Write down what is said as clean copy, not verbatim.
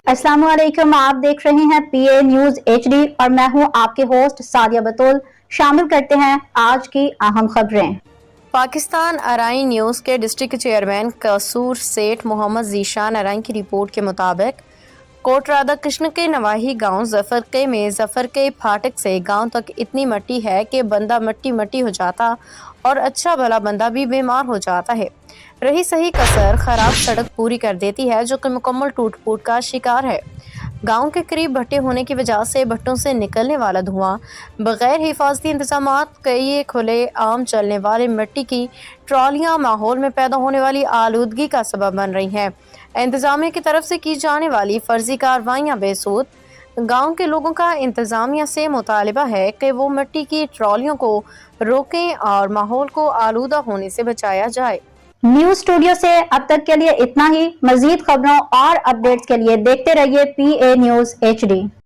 अस्सलाम वालेकुम। आप देख रहे हैं पीए न्यूज एचडी और मैं हूं आपके होस्ट सादिया बतूल। शामिल करते हैं आज की अहम खबरें। पाकिस्तान अराई न्यूज़ के डिस्ट्रिक्ट चेयरमैन कसूर सेठ मोहम्मद जीशान अराई की रिपोर्ट के मुताबिक कोट राधा कृष्ण के नवाही गांव जफरके में जफरके फाटक से गांव तक इतनी मिट्टी है कि बंदा मट्टी मट्टी हो जाता और अच्छा भला बंदा भी बीमार हो जाता है। रही सही कसर खराब सड़क पूरी कर देती है जो कि मुकम्मल टूट फूट का शिकार है। गांव के करीब भट्टे होने की वजह से भट्टों से निकलने वाला धुआं बगैर हिफाजती इंतजामात कई खुले आम चलने वाले मिट्टी की ट्रॉलियां माहौल में पैदा होने वाली आलूदगी का सबब बन रही हैं। इंतजामिया की तरफ से की जाने वाली फर्जी कार्रवाइयां बेसूद। गांव के लोगों का इंतजामिया से मुतालिबा है कि वो मिट्टी की ट्रॉलियों को रोकें और माहौल को आलूदा होने से बचाया जाए। न्यूज स्टूडियो से अब तक के लिए इतना ही। मजीद खबरों और अपडेट्स के लिए देखते रहिए पीए न्यूज एचडी।